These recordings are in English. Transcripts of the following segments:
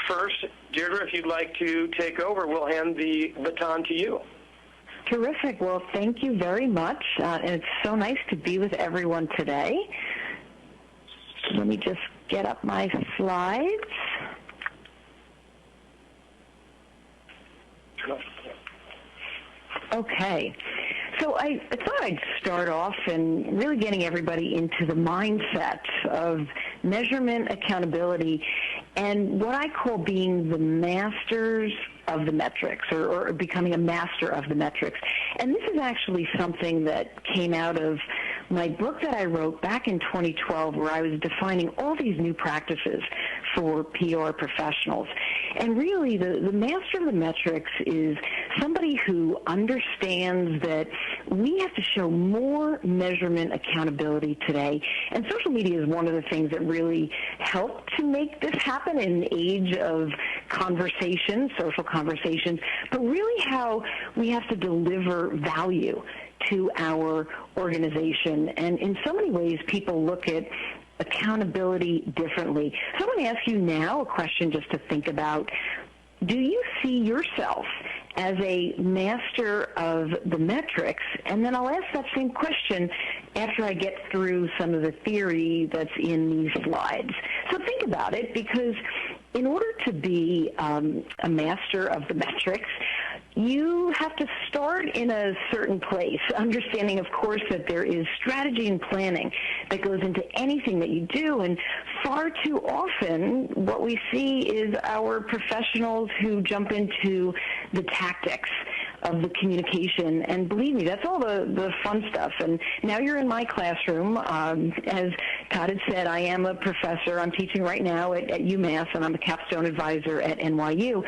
First, Deirdre, if you'd like to take over, we'll hand the baton to you. Terrific. Well, thank you very much. And it's so nice to be with everyone today. Let me just get up my slides. Okay. So I thought I'd start off in really getting everybody into the mindset of measurement, accountability, and what I call being the masters of the metrics, or becoming a master of the metrics. And this is actually something that came out of my book that I wrote back in 2012, where I was defining all these new practices for PR professionals. And really, the master of the metrics is somebody who understands that we have to show more measurement accountability today. And social media is one of the things that really helped to make this happen in an age of conversations, social conversations, but really how we have to deliver value to our organization. And in so many ways, people look at accountability differently. So I'm going to ask you now a question just to think about. Do you see yourself as a master of the metrics? And then I'll ask that same question after I get through some of the theory that's in these slides. So think about it, because in order to be a master of the metrics, you have to start in a certain place, understanding, of course, that there is strategy and planning that goes into anything that you do. And far too often, what we see is our professionals who jump into the tactics of the communication. And believe me, that's all the fun stuff. And now you're in my classroom. As Todd had said, I am a professor. I'm teaching right now at UMass, and I'm a capstone advisor at NYU.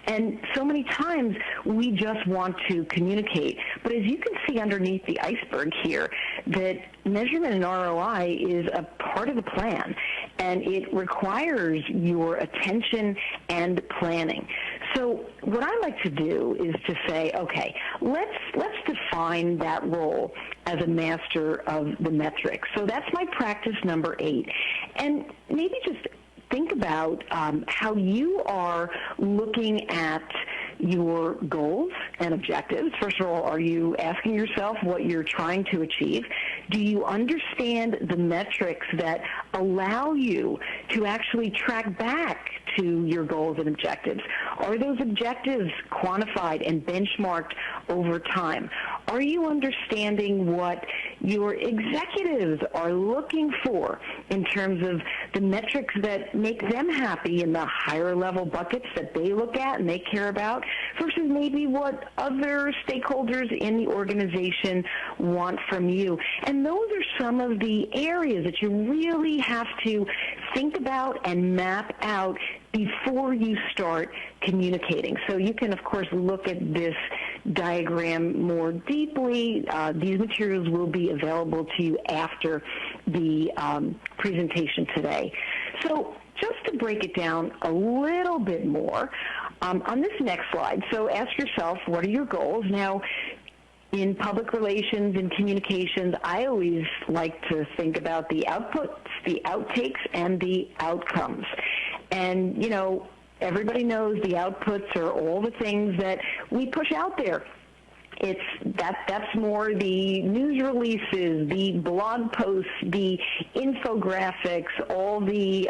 And so many times we just want to communicate. But as you can see underneath the iceberg here, that measurement and ROI is a part of the plan, and it requires your attention and planning. So what I like to do is to say, okay, let's define that role as a master of the metrics. So that's my practice number 8. And maybe just think about how you are looking at your goals and objectives. First of all, are you asking yourself what you're trying to achieve? Do you understand the metrics that allow you to actually track back to your goals and objectives? Are those objectives quantified and benchmarked over time? Are you understanding what your executives are looking for in terms of the metrics that make them happy in the higher level buckets that they look at and they care about, versus maybe what other stakeholders in the organization want from you? And those are some of the areas that you really have to think about and map out before you start communicating. So you can, of course, look at this diagram more deeply. These materials will be available to you after the presentation today. So just to break it down a little bit more, on this next slide, so ask yourself, what are your goals? Now, in public relations and communications, I always like to think about the outputs, the outtakes, and the outcomes. And, you know, everybody knows the outputs are all the things that we push out there. That's more the news releases, the blog posts, the infographics, all the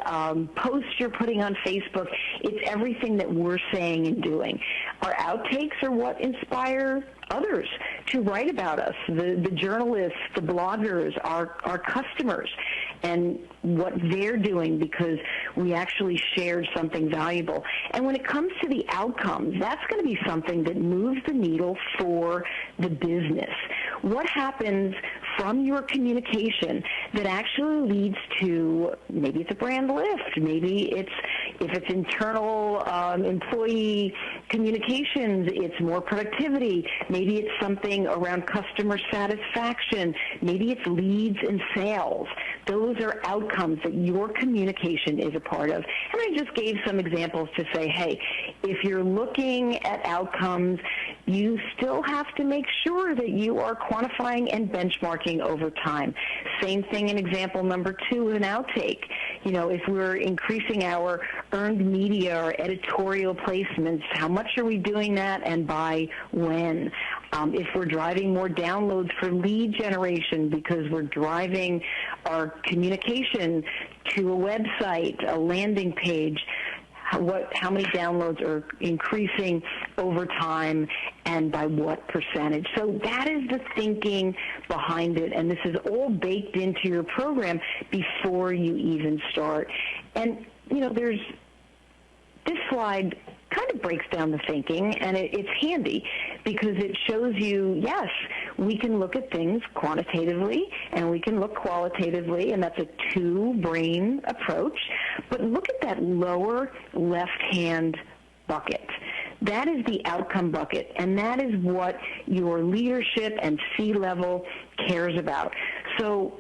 posts you're putting on Facebook. It's everything that we're saying and doing. Our outtakes are what inspire others to write about us, the journalists, the bloggers, our customers, and what they're doing because we actually shared something valuable. And when it comes to the outcomes, that's going to be something that moves the needle for the business. What happens from your communication that actually leads to, maybe it's a brand lift, maybe it's, if it's internal employee communications, it's more productivity, maybe it's something around customer satisfaction, maybe it's leads and sales. Those are outcomes that your communication is a part of. And I just gave some examples to say, hey, if you're looking at outcomes, you still have to make sure that you are quantifying and benchmarking over time. Same thing in example number 2 with an outtake. You know, if we're increasing our earned media or editorial placements, how much are we doing that and by when? If we're driving more downloads for lead generation because we're driving our communication to a website, a landing page, how many downloads are increasing over time and by what percentage. So that is the thinking behind it, and this is all baked into your program before you even start. And, there's this slide kind of breaks down the thinking, and it's handy because it shows you, yes, we can look at things quantitatively and we can look qualitatively, and that's a two-brain approach. But look at that lower left-hand bucket. That is the outcome bucket, and that is what your leadership and C-level cares about. So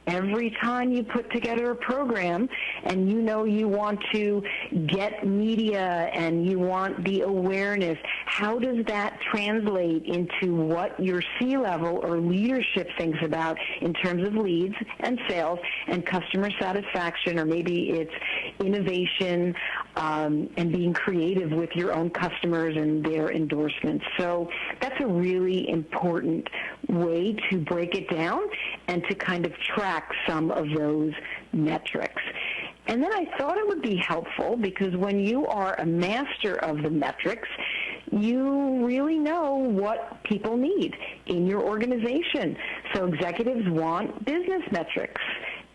every time you put together a program and you want to get media and you want the awareness, how does that translate into what your C-level or leadership thinks about in terms of leads and sales and customer satisfaction, or maybe it's innovation and being creative with your own customers and their endorsements. So that's a really important way to break it down and to kind of track some of those metrics. And then I thought it would be helpful because when you are a master of the metrics, you really know what people need in your organization. So executives want business metrics,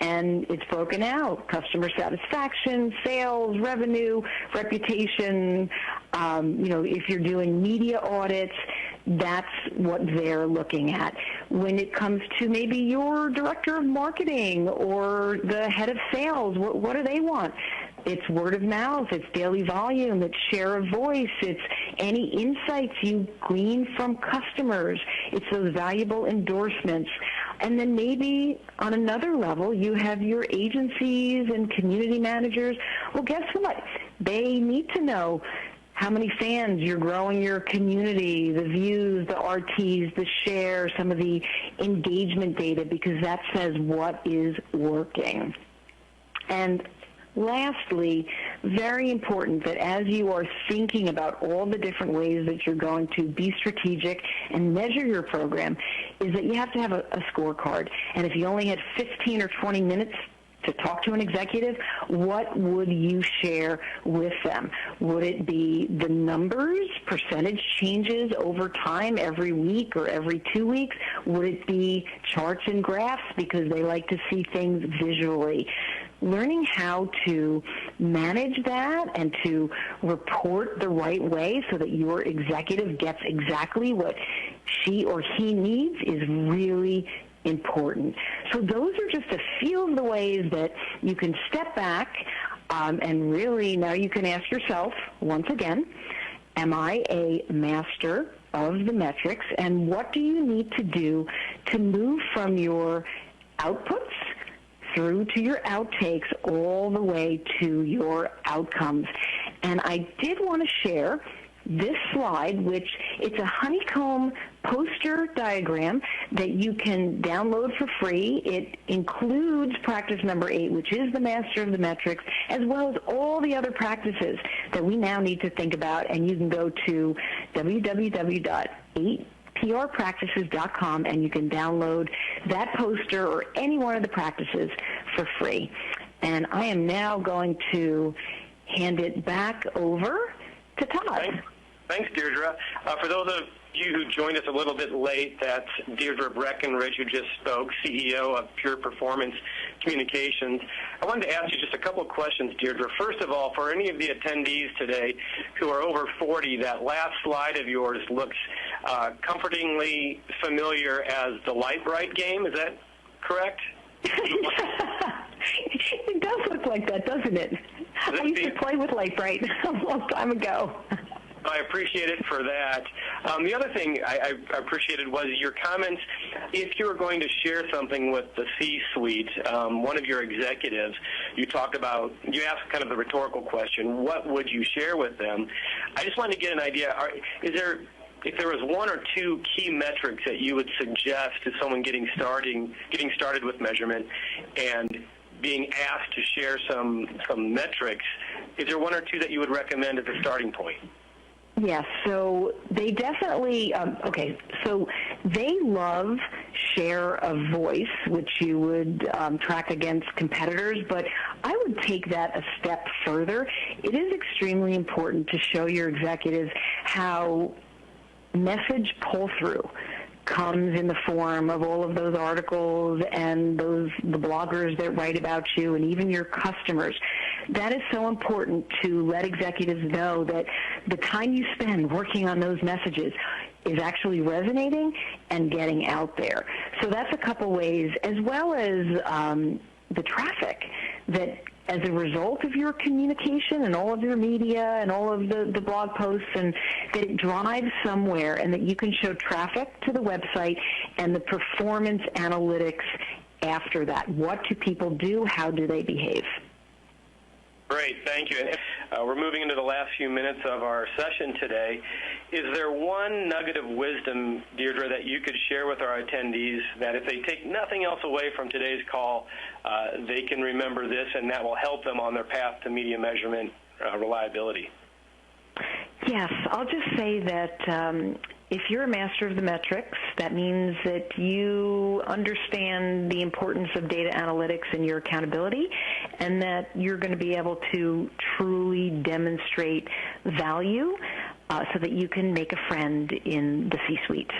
and it's broken out: customer satisfaction, sales, revenue, reputation. If you're doing media audits, that's what they're looking at. When it comes to maybe your director of marketing or the head of sales, what do they want? It's word of mouth, it's daily volume, it's share of voice, it's any insights you glean from customers, it's those valuable endorsements. And then maybe on another level, you have your agencies and community managers. Well, guess what? They need to know how many fans you're growing your community, the views, the RTs, the share, some of the engagement data, because that says what is working. And lastly, very important that as you are thinking about all the different ways that you're going to be strategic and measure your program, is that you have to have a scorecard. And if you only had 15 or 20 minutes to talk to an executive, what would you share with them? Would it be the numbers, percentage changes over time every week or every 2 weeks? Would it be charts and graphs because they like to see things visually? Learning how to manage that and to report the right way so that your executive gets exactly what she or he needs is really important. So those are just a few of the ways that you can step back and really now you can ask yourself, once again, am I a master of the metrics, and what do you need to do to move from your outputs through to your outtakes all the way to your outcomes? And I did want to share this slide, which it's a honeycomb poster diagram that you can download for free. It includes practice number 8, which is the master of the metrics, as well as all the other practices that we now need to think about. And you can go to www.8prpractices.com and you can download that poster or any one of the practices for free. And I am now going to hand it back over to Todd. Thanks, Deirdre. For those of you who joined us a little bit late, that's Deirdre Breckenridge, who just spoke, CEO of Pure Performance Communications. I wanted to ask you just a couple of questions, Deirdre. First of all, for any of the attendees today who are over 40, that last slide of yours looks comfortingly familiar as the Light Bright game. Is that correct? It does look like that, doesn't it? I used to play with Light Bright a long time ago. I appreciate it for that. The other thing I appreciated was your comments. If you were going to share something with the C-suite, one of your executives, you asked kind of the rhetorical question, what would you share with them? I just wanted to get an idea. If there was one or two key metrics that you would suggest to someone getting started with measurement, and being asked to share some metrics, is there one or two that you would recommend as a starting point? Yes, so they definitely, so they love share of voice, which you would track against competitors, but I would take that a step further. It is extremely important to show your executives how message pull-through comes in the form of all of those articles and the bloggers that write about you and even your customers. That is so important to let executives know that the time you spend working on those messages is actually resonating and getting out there. So that's a couple ways, as well as the traffic that as a result of your communication and all of your media and all of the blog posts, and that it drives somewhere, and that you can show traffic to the website and the performance analytics after that. What do people do? How do they behave? Great, thank you. We're moving into the last few minutes of our session today. Is there one nugget of wisdom, Deirdre, that you could share with our attendees that if they take nothing else away from today's call, they can remember this and that will help them on their path to media measurement reliability? Yes, I'll just say that if you're a master of the metrics, that means that you understand the importance of data analytics and your accountability, and that you're going to be able to truly demonstrate value so that you can make a friend in the C-suite.